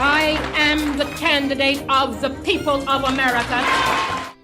I am the candidate of the people of America.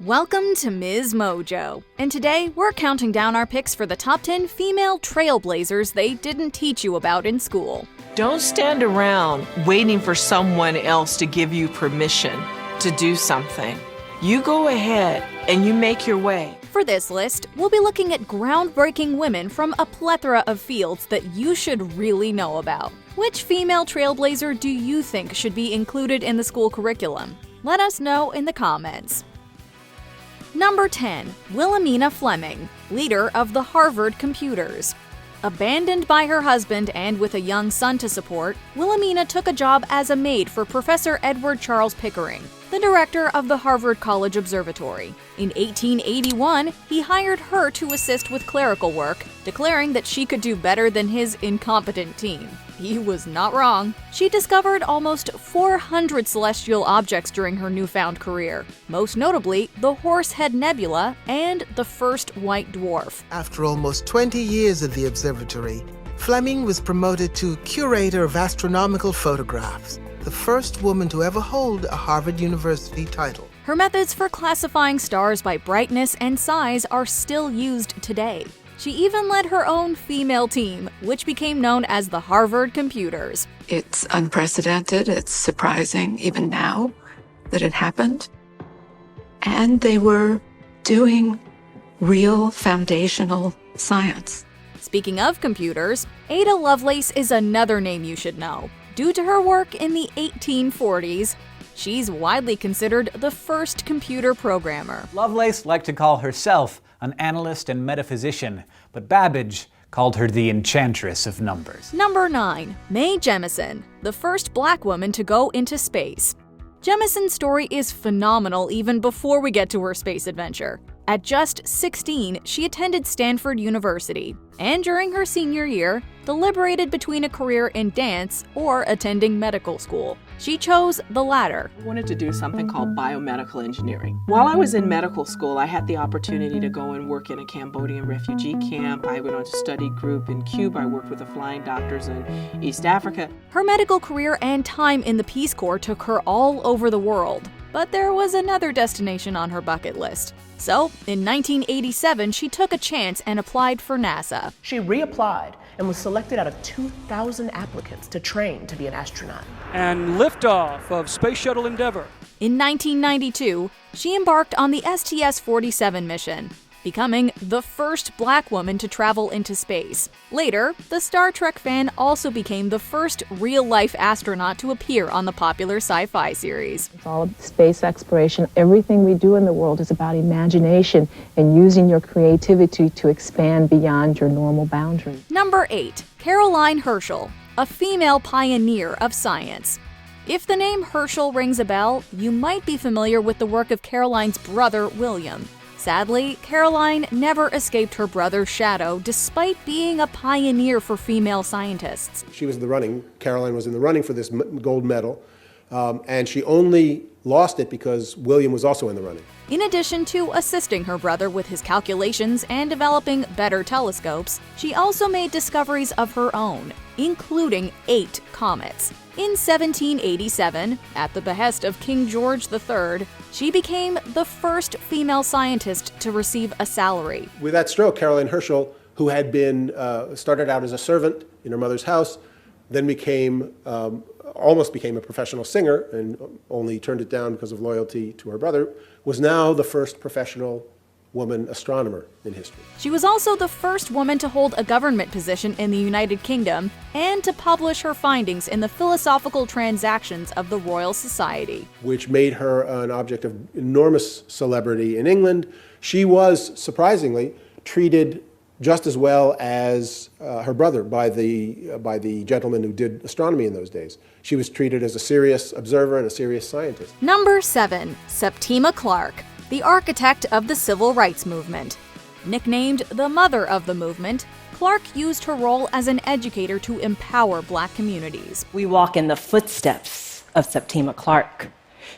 Welcome to MsMojo, and today we're counting down our picks for the top 10 female trailblazers they didn't teach you about in school. Don't stand around waiting for someone else to give you permission to do something. You go ahead and you make your way. For this list, we'll be looking at groundbreaking women from a plethora of fields that you should really know about. Which female trailblazer do you think should be included in the school curriculum? Let us know in the comments. Number 10. Wilhelmina Fleming, leader of the Harvard Computers. Abandoned by her husband and with a young son to support, Wilhelmina took a job as a maid for Professor Edward Charles Pickering, the director of the Harvard College Observatory. In 1881, he hired her to assist with clerical work, declaring that she could do better than his incompetent team. He was not wrong. She discovered almost 400 celestial objects during her newfound career, most notably the Horsehead Nebula and the first white dwarf. After almost 20 years at the observatory, Fleming was promoted to curator of astronomical photographs, the first woman to ever hold a Harvard University title. Her methods for classifying stars by brightness and size are still used today. She even led her own female team, which became known as the Harvard Computers. It's unprecedented, it's surprising even now that it happened. And they were doing real foundational science. Speaking of computers, Ada Lovelace is another name you should know. Due to her work in the 1840s, she's widely considered the first computer programmer. Lovelace liked to call herself an analyst and metaphysician, but Babbage called her the enchantress of numbers. Number 9. Mae Jemison, the first black woman to go into space. Jemison's story is phenomenal even before we get to her space adventure. At just 16, she attended Stanford University, and during her senior year, deliberated between a career in dance or attending medical school. She chose the latter. I wanted to do something called biomedical engineering. While I was in medical school, I had the opportunity to go and work in a Cambodian refugee camp. I went on to study group in Cuba. I worked with the flying doctors in East Africa. Her medical career and time in the Peace Corps took her all over the world. But there was another destination on her bucket list. So, in 1987, she took a chance and applied for NASA. She reapplied and was selected out of 2,000 applicants to train to be an astronaut. And liftoff of Space Shuttle Endeavour. In 1992, she embarked on the STS-47 mission, becoming the first black woman to travel into space. Later, the Star Trek fan also became the first real-life astronaut to appear on the popular sci-fi series. It's all about space exploration. Everything we do in the world is about imagination and using your creativity to expand beyond your normal boundaries. Number 8. Caroline Herschel, a female pioneer of science. If the name Herschel rings a bell, you might be familiar with the work of Caroline's brother, William. Sadly, Caroline never escaped her brother's shadow despite being a pioneer for female scientists. She was in the running. Caroline was in the running for this gold medal, and she only lost it because William was also in the running. In addition to assisting her brother with his calculations and developing better telescopes, she also made discoveries of her own, including 8 comets. In 1787, at the behest of King George III, she became the first female scientist to receive a salary. With that stroke, Caroline Herschel, who had been started out as a servant in her mother's house, then almost became a professional singer and only turned it down because of loyalty to her brother, was now the first professional woman astronomer in history. She was also the first woman to hold a government position in the United Kingdom and to publish her findings in the Philosophical Transactions of the Royal Society, which made her an object of enormous celebrity in England. She was, surprisingly, treated just as well as her brother by the gentleman who did astronomy in those days. She was treated as a serious observer and a serious scientist. Number 7. Septima Clark, the architect of the Civil Rights Movement. Nicknamed the mother of the movement, Clark used her role as an educator to empower black communities. We walk in the footsteps of Septima Clark.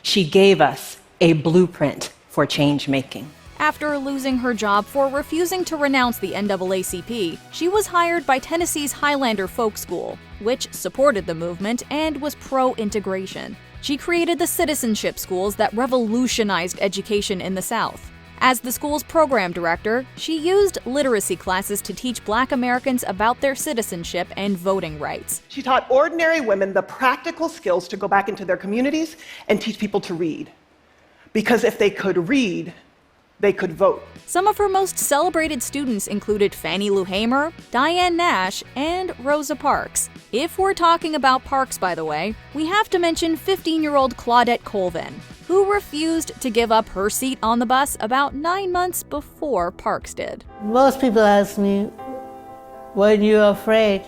She gave us a blueprint for change making. After losing her job for refusing to renounce the NAACP, she was hired by Tennessee's Highlander Folk School, which supported the movement and was pro-integration. She created the citizenship schools that revolutionized education in the South. As the school's program director, she used literacy classes to teach Black Americans about their citizenship and voting rights. She taught ordinary women the practical skills to go back into their communities and teach people to read. Because if they could read, they could vote. Some of her most celebrated students included Fannie Lou Hamer, Diane Nash, and Rosa Parks. If we're talking about Parks, by the way, we have to mention 15-year-old Claudette Colvin, who refused to give up her seat on the bus about 9 months before Parks did. Most people ask me, weren't you afraid?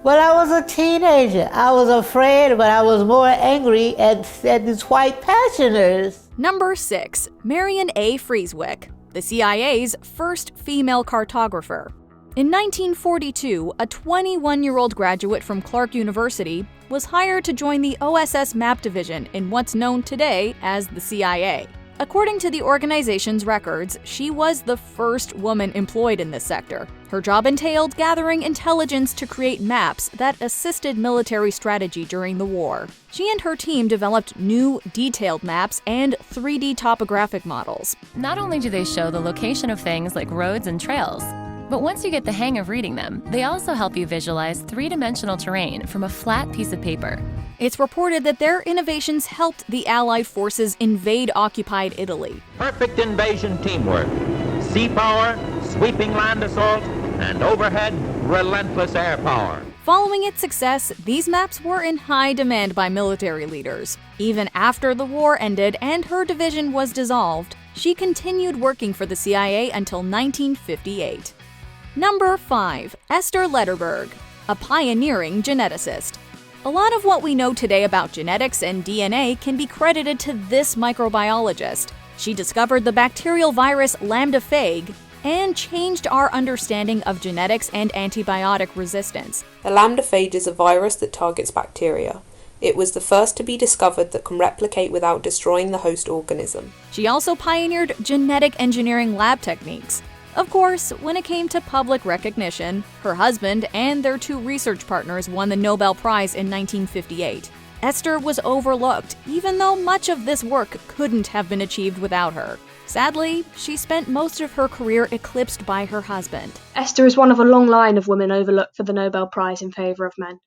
When I was a teenager, I was afraid, but I was more angry at these white pensioners. Number 6. Marion A. Frieswick, the CIA's first female cartographer. In 1942, a 21-year-old graduate from Clark University was hired to join the OSS Map Division in what's known today as the CIA. According to the organization's records, she was the first woman employed in this sector. Her job entailed gathering intelligence to create maps that assisted military strategy during the war. She and her team developed new, detailed maps and 3D topographic models. Not only do they show the location of things like roads and trails, but once you get the hang of reading them, they also help you visualize three-dimensional terrain from a flat piece of paper. It's reported that their innovations helped the Allied forces invade occupied Italy. Perfect invasion teamwork, sea power, sweeping land assault, and overhead, relentless air power. Following its success, these maps were in high demand by military leaders. Even after the war ended and her division was dissolved, she continued working for the CIA until 1958. Number 5. Esther Lederberg, a pioneering geneticist. A lot of what we know today about genetics and DNA can be credited to this microbiologist. She discovered the bacterial virus Lambda phage and changed our understanding of genetics and antibiotic resistance. The Lambda phage is a virus that targets bacteria. It was the first to be discovered that can replicate without destroying the host organism. She also pioneered genetic engineering lab techniques. Of course, when it came to public recognition, her husband and their 2 research partners won the Nobel Prize in 1958. Esther was overlooked, even though much of this work couldn't have been achieved without her. Sadly, she spent most of her career eclipsed by her husband. Esther is one of a long line of women overlooked for the Nobel Prize in favor of men.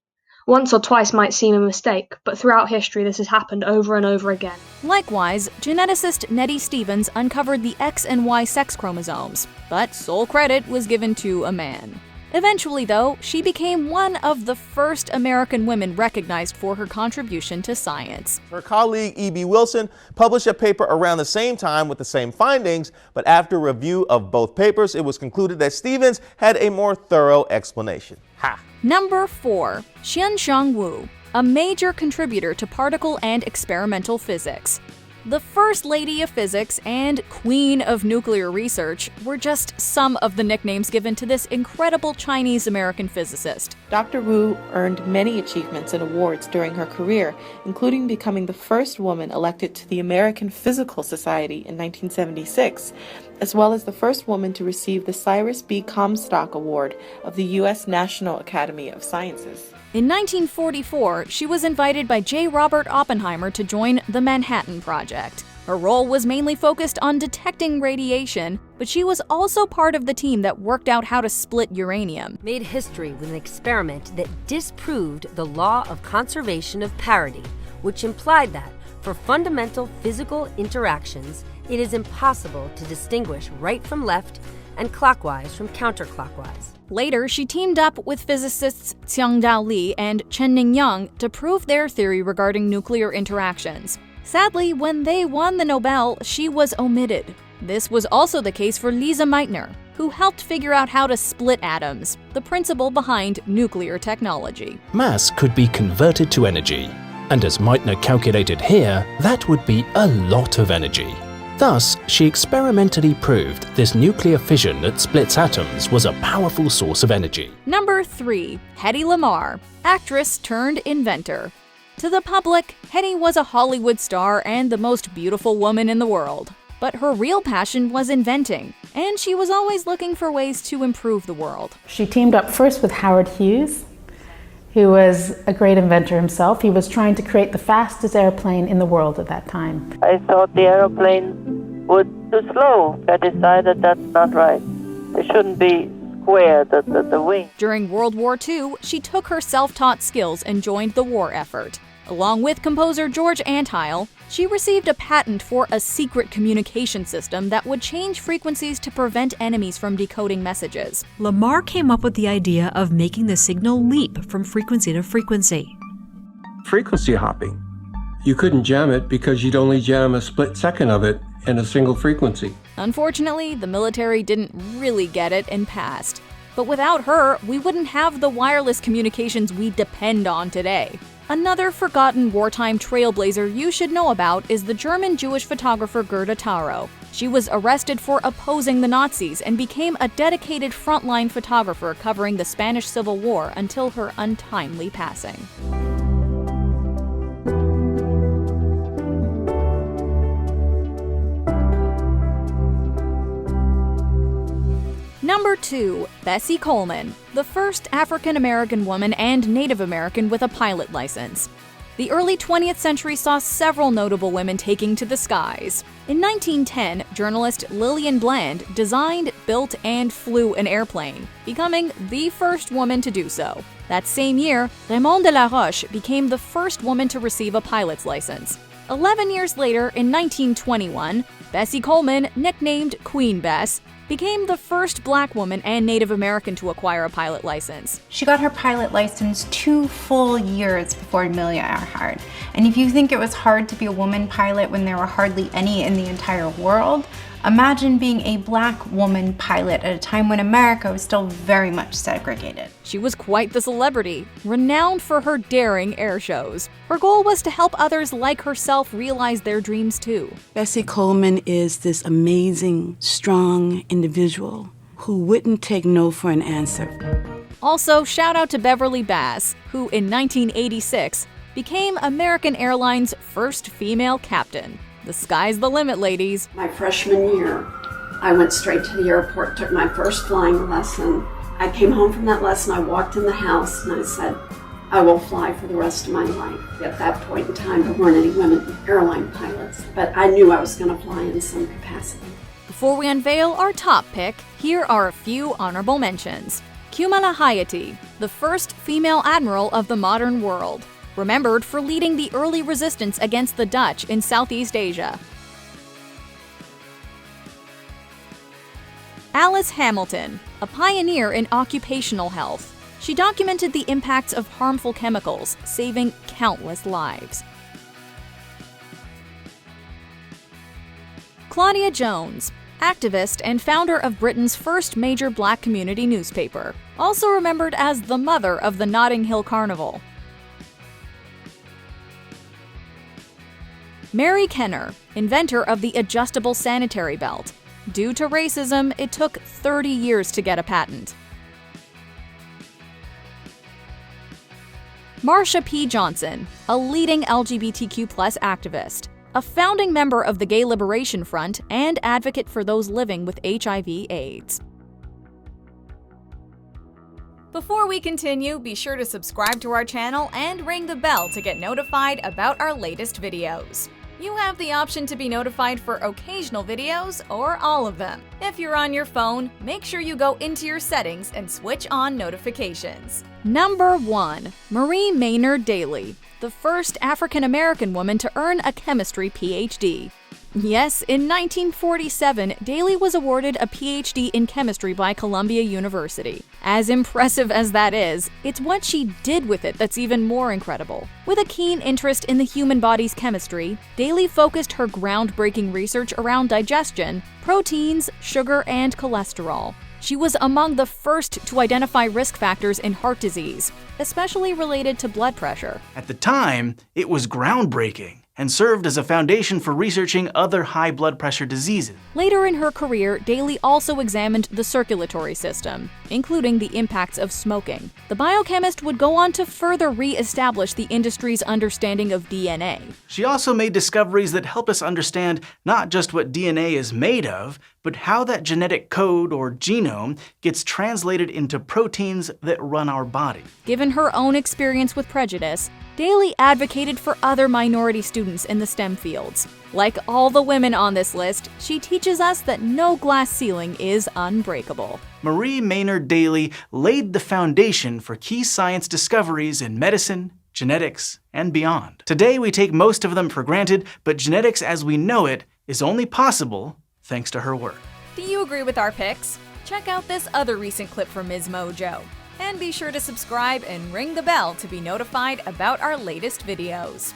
Once or twice might seem a mistake, but throughout history this has happened over and over again. Likewise, geneticist Nettie Stevens uncovered the X and Y sex chromosomes, but sole credit was given to a man. Eventually, though, she became one of the first American women recognized for her contribution to science. Her colleague E.B. Wilson published a paper around the same time with the same findings, but after review of both papers, it was concluded that Stevens had a more thorough explanation. Ha! Number 4. Chien-shiung Wu, a major contributor to particle and experimental physics. The First Lady of Physics and Queen of Nuclear Research were just some of the nicknames given to this incredible Chinese-American physicist. Dr. Wu earned many achievements and awards during her career, including becoming the first woman elected to the American Physical Society in 1976, as well as the first woman to receive the Cyrus B. Comstock Award of the U.S. National Academy of Sciences. In 1944, she was invited by J. Robert Oppenheimer to join the Manhattan Project. Her role was mainly focused on detecting radiation, but she was also part of the team that worked out how to split uranium. Made history with an experiment that disproved the law of conservation of parity, which implied that for fundamental physical interactions, it is impossible to distinguish right from left and clockwise from counterclockwise. Later, she teamed up with physicists Xiangdao Li and Chen-Ning Yang to prove their theory regarding nuclear interactions. Sadly, when they won the Nobel, she was omitted. This was also the case for Lise Meitner, who helped figure out how to split atoms, the principle behind nuclear technology. Mass could be converted to energy, and as Meitner calculated here, that would be a lot of energy. Thus, she experimentally proved this nuclear fission that splits atoms was a powerful source of energy. Number 3. Hedy Lamarr, actress turned inventor. To the public, Hedy was a Hollywood star and the most beautiful woman in the world. But her real passion was inventing, and she was always looking for ways to improve the world. She teamed up first with Howard Hughes, who was a great inventor himself. He was trying to create the fastest airplane in the world at that time. I thought the airplane was too slow. I decided that's not right. It shouldn't be square, the wing. During World War II, she took her self-taught skills and joined the war effort. Along with composer George Antheil, she received a patent for a secret communication system that would change frequencies to prevent enemies from decoding messages. Lamarr came up with the idea of making the signal leap from frequency to frequency. Frequency hopping. You couldn't jam it because you'd only jam a split second of it in a single frequency. Unfortunately, the military didn't really get it and passed. But without her, we wouldn't have the wireless communications we depend on today. Another forgotten wartime trailblazer you should know about is the German Jewish photographer Gerda Taro. She was arrested for opposing the Nazis and became a dedicated frontline photographer covering the Spanish Civil War until her untimely passing. Number 2. Bessie Coleman, the first African-American woman and Native American with a pilot license. The early 20th century saw several notable women taking to the skies. In 1910, journalist Lillian Bland designed, built, and flew an airplane, becoming the first woman to do so. That same year, Raymond de la Roche became the first woman to receive a pilot's license. 11 years later, in 1921, Bessie Coleman, nicknamed Queen Bess, became the first black woman and Native American to acquire a pilot license. She got her pilot license 2 full years before Amelia Earhart. And if you think it was hard to be a woman pilot when there were hardly any in the entire world, imagine being a black woman pilot at a time when America was still very much segregated. She was quite the celebrity, renowned for her daring air shows. Her goal was to help others like herself realize their dreams too. Bessie Coleman is this amazing, strong individual who wouldn't take no for an answer. Also, shout out to Beverly Bass, who in 1986 became American Airlines' first female captain. The sky's the limit, ladies. My freshman year, I went straight to the airport, took my first flying lesson. I came home from that lesson, I walked in the house, and I said, I will fly for the rest of my life. At that point in time, there weren't any women airline pilots, but I knew I was going to fly in some capacity. Before we unveil our top pick, here are a few honorable mentions. Kumala Hayati, the first female admiral of the modern world, remembered for leading the early resistance against the Dutch in Southeast Asia. Alice Hamilton, a pioneer in occupational health. She documented the impacts of harmful chemicals, saving countless lives. Claudia Jones, activist and founder of Britain's first major black community newspaper, also remembered as the mother of the Notting Hill Carnival. Mary Kenner, inventor of the adjustable sanitary belt. Due to racism, it took 30 years to get a patent. Marsha P. Johnson, a leading LGBTQ+ activist, a founding member of the Gay Liberation Front and advocate for those living with HIV/AIDS. Before we continue, be sure to subscribe to our channel and ring the bell to get notified about our latest videos. You have the option to be notified for occasional videos or all of them. If you're on your phone, make sure you go into your settings and switch on notifications. Number 1. Marie Maynard Daly, the first African-American woman to earn a chemistry PhD. Yes, in 1947, Daly was awarded a PhD in chemistry by Columbia University. As impressive as that is, it's what she did with it that's even more incredible. With a keen interest in the human body's chemistry, Daly focused her groundbreaking research around digestion, proteins, sugar, and cholesterol. She was among the first to identify risk factors in heart disease, especially related to blood pressure. At the time, it was groundbreaking. and served as a foundation for researching other high blood pressure diseases. Later in her career, Daly also examined the circulatory system, including the impacts of smoking. The biochemist would go on to further re-establish the industry's understanding of DNA. She also made discoveries that help us understand not just what DNA is made of, but how that genetic code or genome gets translated into proteins that run our body. Given her own experience with prejudice, Daly advocated for other minority students in the STEM fields. Like all the women on this list, she teaches us that no glass ceiling is unbreakable. Marie Maynard Daly laid the foundation for key science discoveries in medicine, genetics, and beyond. Today we take most of them for granted, but genetics as we know it is only possible thanks to her work. Do you agree with our picks? Check out this other recent clip from MsMojo. And be sure to subscribe and ring the bell to be notified about our latest videos.